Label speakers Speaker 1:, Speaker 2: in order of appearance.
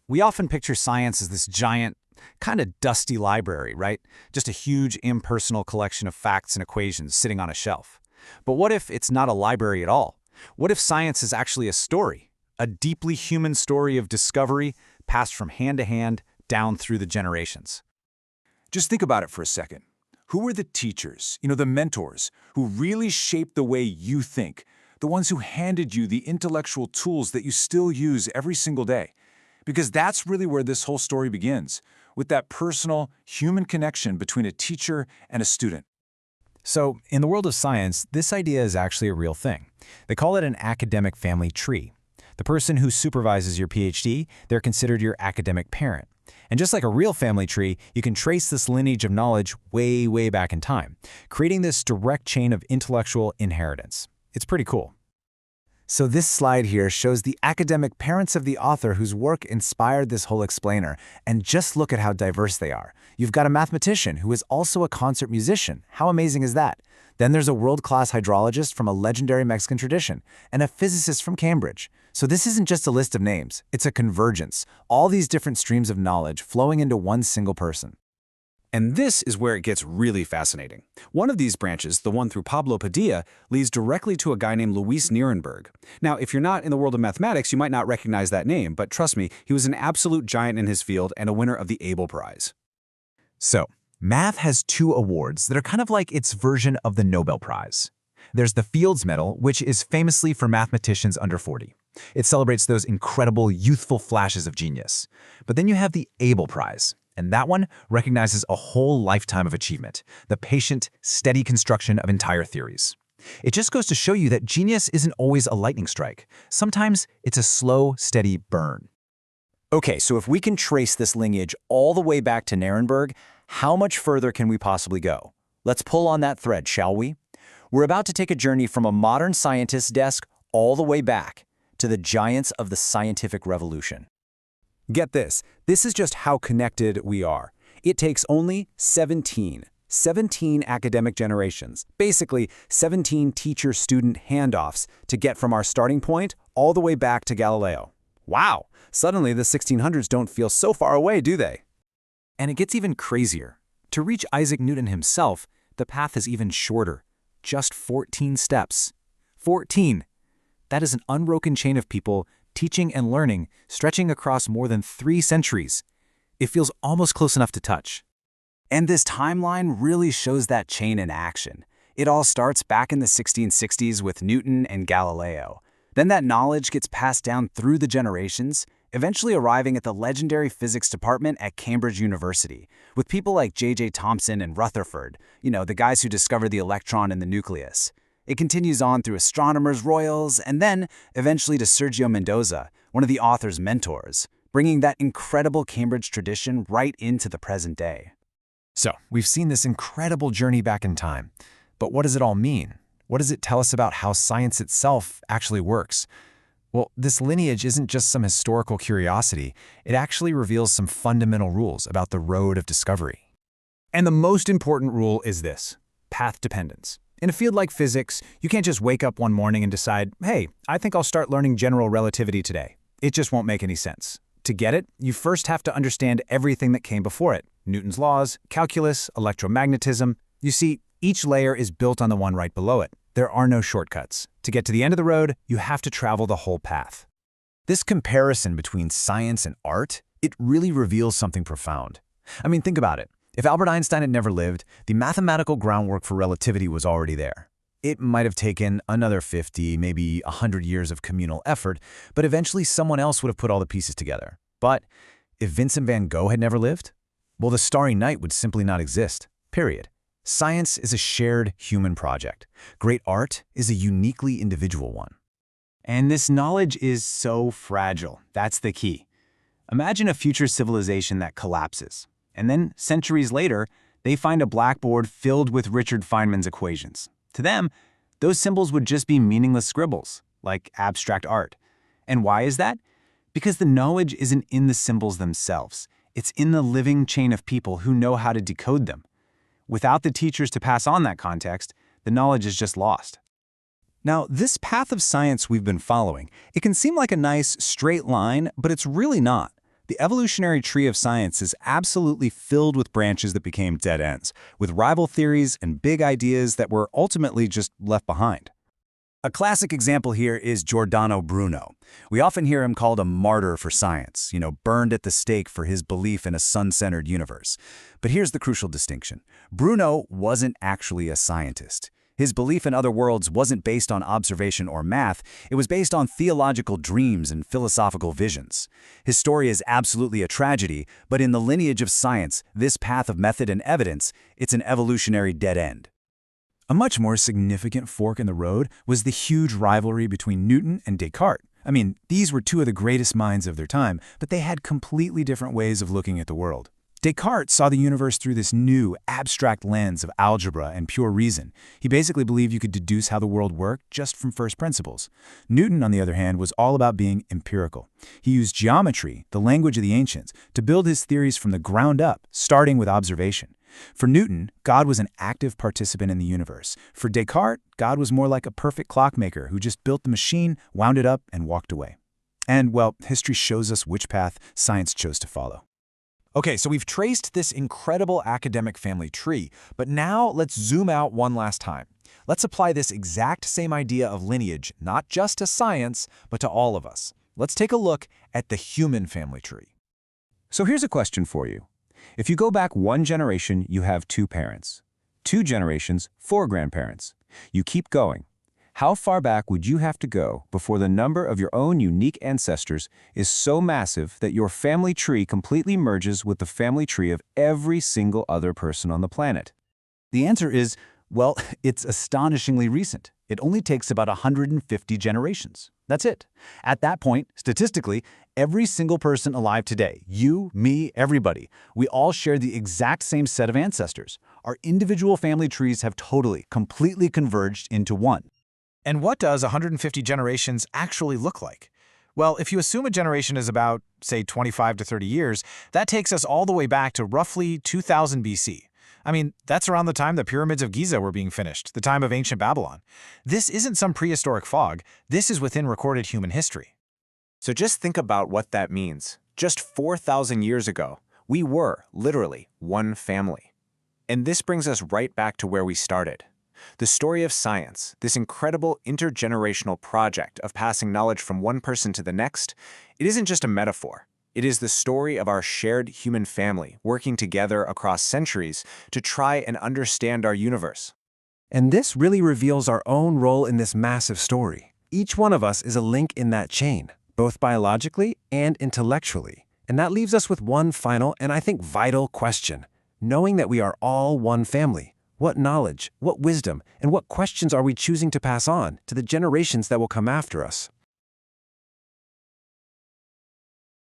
Speaker 1: We often picture science as this giant, kind of dusty library, right? Just a huge, impersonal collection of facts and equations sitting on a shelf. But what if it's not a library at all? What if science is actually a story? A deeply human story of discovery passed from hand to hand, down through the generations.
Speaker 2: Just think about it for a second. Who were the teachers, the mentors, who really shaped the way you think? The ones who handed you the intellectual tools that you still use every single day? Because that's really where this whole story begins, with that personal, human connection between a teacher and a student.
Speaker 3: So, in the world of science, this idea is actually a real thing. They call it an academic family tree. The person who supervises your PhD, they're considered your academic parent. And just like a real family tree, you can trace this lineage of knowledge way, way back in time, creating this direct chain of intellectual inheritance. It's pretty cool.
Speaker 1: So this slide here shows the academic parents of the author whose work inspired this whole explainer, and just look at how diverse they are. You've got a mathematician who is also a concert musician. How amazing is that? Then there's a world-class hydrologist from a legendary Mexican tradition, and a physicist from Cambridge. So this isn't just a list of names, it's a convergence. All these different streams of knowledge flowing into one single person.
Speaker 4: And this is where it gets really fascinating. One of these branches, the one through Pablo Padilla, leads directly to a guy named Luis Nierenberg. Now, if you're not in the world of mathematics, you might not recognize that name, but trust me, he was an absolute giant in his field and a winner of the Abel Prize.
Speaker 3: So, math has two awards that are kind of like its version of the Nobel Prize. There's the Fields Medal, which is famously for mathematicians under 40. It celebrates those incredible youthful flashes of genius. But then you have the Abel Prize. And that one recognizes a whole lifetime of achievement, the patient, steady construction of entire theories. It just goes to show you that genius isn't always a lightning strike. Sometimes it's a slow, steady burn.
Speaker 1: Okay, so if we can trace this lineage all the way back to Nierenberg, how much further can we possibly go? Let's pull on that thread, shall we? We're about to take a journey from a modern scientist's desk all the way back to the giants of the scientific revolution. Get this is just how connected we are. It takes only 17 academic generations, basically 17 teacher-student handoffs to get from our starting point all the way back to Galileo. Wow, suddenly the 1600s don't feel so far away, do they? And it gets even crazier. To reach Isaac Newton himself, the path is even shorter, just 14 steps. 14! That is an unbroken chain of people teaching and learning, stretching across more than 3 centuries. It feels almost close enough to touch. And this timeline really shows that chain in action. It all starts back in the 1660s with Newton and Galileo. Then that knowledge gets passed down through the generations, eventually arriving at the legendary physics department at Cambridge University, with people like J.J. Thomson and Rutherford, the guys who discovered the electron in the nucleus. It continues on through astronomers royals, and then eventually to Sergio Mendoza, one of the author's mentors, bringing that incredible Cambridge tradition right into the present day.
Speaker 3: So, we've seen this incredible journey back in time. But what does it all mean? What does it tell us about how science itself actually works? Well, this lineage isn't just some historical curiosity. It actually reveals some fundamental rules about the road of discovery.
Speaker 1: And the most important rule is this: path dependence. In a field like physics, you can't just wake up one morning and decide, hey, I think I'll start learning general relativity today. It just won't make any sense. To get it, you first have to understand everything that came before it. Newton's laws, calculus, electromagnetism. You see, each layer is built on the one right below it. There are no shortcuts. To get to the end of the road, you have to travel the whole path.
Speaker 3: This comparison between science and art, it really reveals something profound. I mean, think about it. If Albert Einstein had never lived, the mathematical groundwork for relativity was already there. It might have taken another 50, maybe 100 years of communal effort, but eventually someone else would have put all the pieces together. But if Vincent van Gogh had never lived, well, the Starry Night would simply not exist, period. Science is a shared human project. Great art is a uniquely individual one.
Speaker 1: And this knowledge is so fragile. That's the key. Imagine a future civilization that collapses. And then, centuries later, they find a blackboard filled with Richard Feynman's equations. To them, those symbols would just be meaningless scribbles, like abstract art. And why is that? Because the knowledge isn't in the symbols themselves. It's in the living chain of people who know how to decode them. Without the teachers to pass on that context, the knowledge is just lost.
Speaker 5: Now, this path of science we've been following, it can seem like a nice, straight line, but it's really not. The evolutionary tree of science is absolutely filled with branches that became dead ends, with rival theories and big ideas that were ultimately just left behind.
Speaker 3: A classic example here is Giordano Bruno. We often hear him called a martyr for science, burned at the stake for his belief in a sun-centered universe. But here's the crucial distinction. Bruno wasn't actually a scientist. His belief in other worlds wasn't based on observation or math, it was based on theological dreams and philosophical visions. His story is absolutely a tragedy, but in the lineage of science, this path of method and evidence, it's an evolutionary dead end.
Speaker 2: A much more significant fork in the road was the huge rivalry between Newton and Descartes. I mean, these were two of the greatest minds of their time, but they had completely different ways of looking at the world. Descartes saw the universe through this new, abstract lens of algebra and pure reason. He basically believed you could deduce how the world worked just from first principles. Newton, on the other hand, was all about being empirical. He used geometry, the language of the ancients, to build his theories from the ground up, starting with observation. For Newton, God was an active participant in the universe. For Descartes, God was more like a perfect clockmaker who just built the machine, wound it up, and walked away. And, well, history shows us which path science chose to follow.
Speaker 1: Okay, so we've traced this incredible academic family tree, but now let's zoom out one last time. Let's apply this exact same idea of lineage, not just to science, but to all of us. Let's take a look at the human family tree.
Speaker 5: So here's a question for you. If you go back one generation, you have 2 parents. 2 generations, 4 grandparents. You keep going. How far back would you have to go before the number of your own unique ancestors is so massive that your family tree completely merges with the family tree of every single other person on the planet?
Speaker 3: The answer is, well, it's astonishingly recent. It only takes about 150 generations. That's it. At that point, statistically, every single person alive today, you, me, everybody, we all share the exact same set of ancestors. Our individual family trees have totally, completely converged into one.
Speaker 4: And what does 150 generations actually look like? Well, if you assume a generation is about, say, 25 to 30 years, that takes us all the way back to roughly 2000 BC. I mean, that's around the time the pyramids of Giza were being finished, the time of ancient Babylon. This isn't some prehistoric fog. This is within recorded human history.
Speaker 1: So just think about what that means. Just 4,000 years ago, we were, literally, one family. And this brings us right back to where we started. The story of science, this incredible intergenerational project of passing knowledge from one person to the next, it isn't just a metaphor. It is the story of our shared human family working together across centuries to try and understand our universe.
Speaker 6: And this really reveals our own role in this massive story. Each one of us is a link in that chain, both biologically and intellectually. And that leaves us with one final and I think vital question. Knowing that we are all one family, what knowledge, what wisdom, and what questions are we choosing to pass on to the generations that will come after us?